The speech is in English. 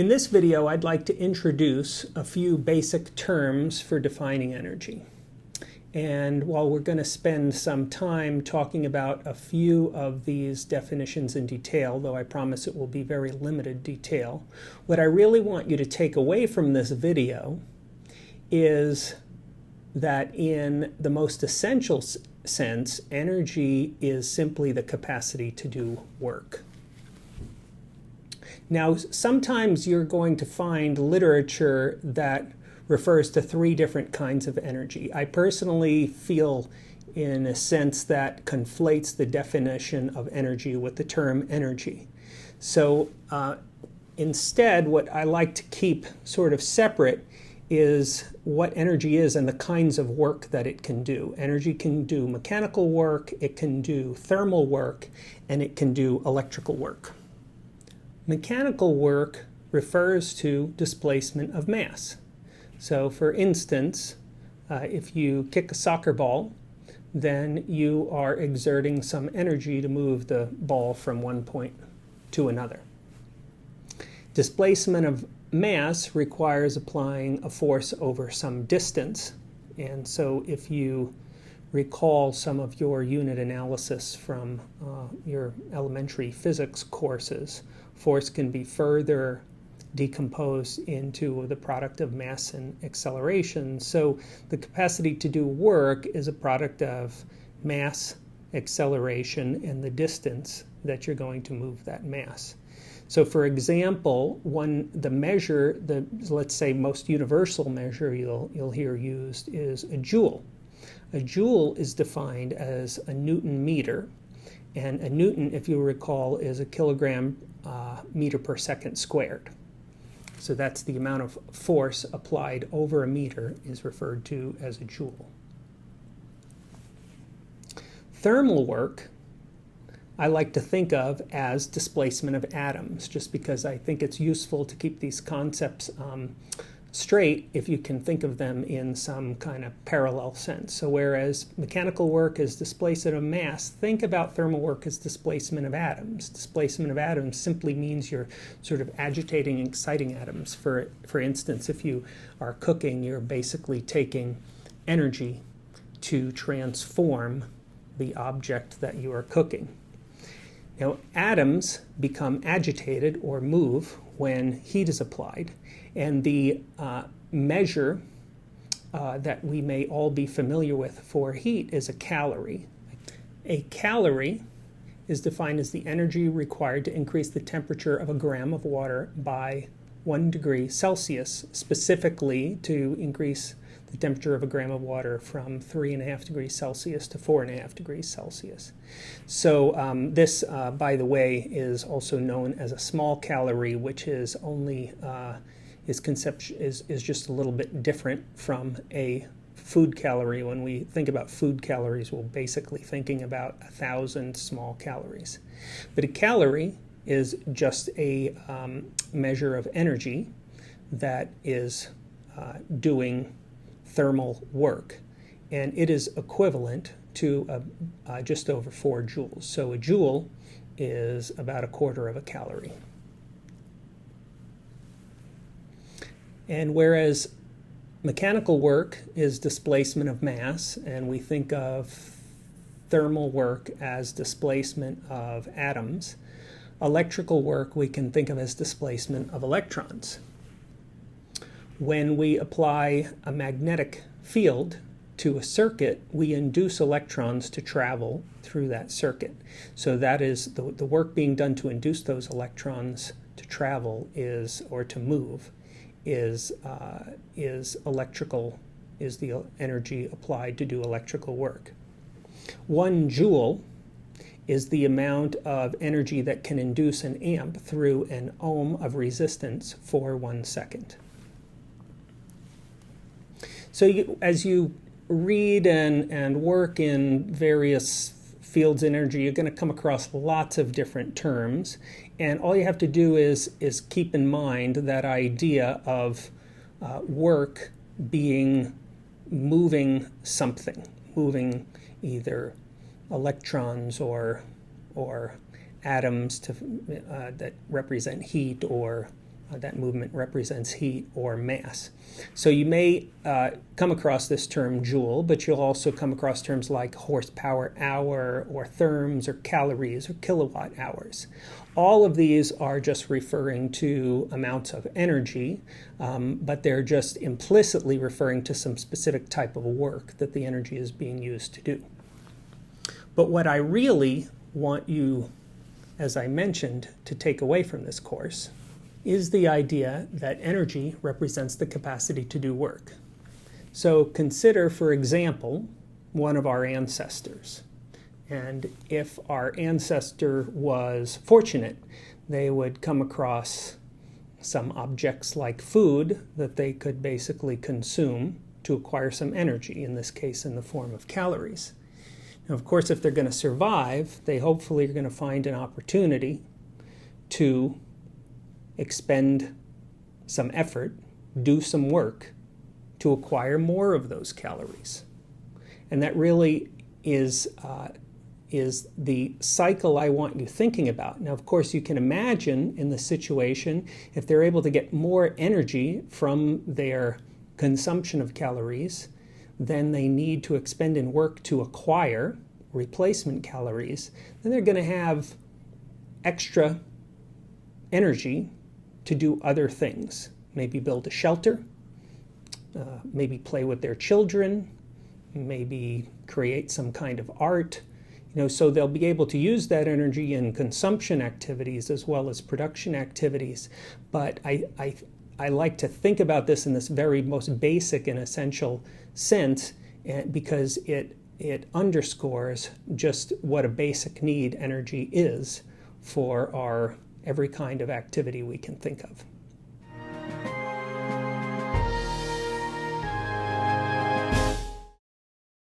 In this video, I'd like to introduce a few basic terms for defining energy. And while we're going to spend some time talking about a few of these definitions in detail, though I promise it will be very limited detail, what I really want you to take away from this video is that in the most essential sense, energy is simply the capacity to do work. Now, sometimes you're going to find literature that refers to three different kinds of energy. I personally feel, in a sense, that conflates the definition of energy with the term energy. So instead, what I like to keep sort of separate is what energy is and the kinds of work that it can do. Energy can do mechanical work, it can do thermal work, and it can do electrical work. Mechanical work refers to displacement of mass. So for instance, if you kick a soccer ball, then you are exerting some energy to move the ball from one point to another. Displacement of mass requires applying a force over some distance. And so if you recall some of your unit analysis from your elementary physics courses, force can be further decomposed into the product of mass and acceleration. So the capacity to do work is a product of mass, acceleration, and the distance that you're going to move that mass. So for example, let's say most universal measure you'll hear used is a joule. A joule is defined as a Newton meter, and a Newton, if you recall, is a kilogram meter per second squared. So that's the amount of force applied over a meter is referred to as a joule. Thermal work I like to think of as displacement of atoms, just because I think it's useful to keep these concepts straight if you can think of them in some kind of parallel sense. So whereas mechanical work is displacement of mass, think about thermal work as displacement of atoms. Displacement of atoms simply means you're sort of agitating and exciting atoms. For instance, if you are cooking, you're basically taking energy to transform the object that you are cooking. Now, atoms become agitated or move when heat is applied, and the measure that we may all be familiar with for heat is a calorie. A calorie is defined as the energy required to increase the temperature of a gram of water by 1 degree Celsius, specifically to increase the temperature of a gram of water from 3.5 degrees Celsius to 4.5 degrees Celsius. So this, by the way, is also known as a small calorie, which is only is just a little bit different from a food calorie. When we think about food calories, we're basically thinking about 1,000 small calories. But a calorie is just a measure of energy that is doing thermal work, and it is equivalent to just over 4 joules. So a joule is about 1/4 of a calorie. And whereas mechanical work is displacement of mass, and we think of thermal work as displacement of atoms, electrical work we can think of as displacement of electrons. When we apply a magnetic field to a circuit, we induce electrons to travel through that circuit. So that is the work being done to induce those electrons to travel or to move is electrical, is the energy applied to do electrical work. 1 joule is the amount of energy that can induce an amp through an ohm of resistance for 1 second. So as you read and work in various fields of energy, you're going to come across lots of different terms. And all you have to do is keep in mind that idea of work being moving something, moving either electrons or atoms that represent heat, or that movement represents heat or mass. So you may come across this term joule, but you'll also come across terms like horsepower hour or therms or calories or kilowatt hours. All of these are just referring to amounts of energy, but they're just implicitly referring to some specific type of work that the energy is being used to do. But what I really want you, as I mentioned, to take away from this course is the idea that energy represents the capacity to do work. So consider, for example, one of our ancestors. And if our ancestor was fortunate, they would come across some objects like food that they could basically consume to acquire some energy, in this case in the form of calories. Now, of course, if they're going to survive, they hopefully are going to find an opportunity to expend some effort, do some work to acquire more of those calories. And that really is the cycle I want you thinking about. Now, of course, you can imagine in the situation, if they're able to get more energy from their consumption of calories, then they need to expend in work to acquire replacement calories, then they're going to have extra energy to do other things. Maybe build a shelter, maybe play with their children, maybe create some kind of art. So they'll be able to use that energy in consumption activities as well as production activities. But I like to think about this in this very most basic and essential sense, because it underscores just what a basic need energy is for our every kind of activity we can think of.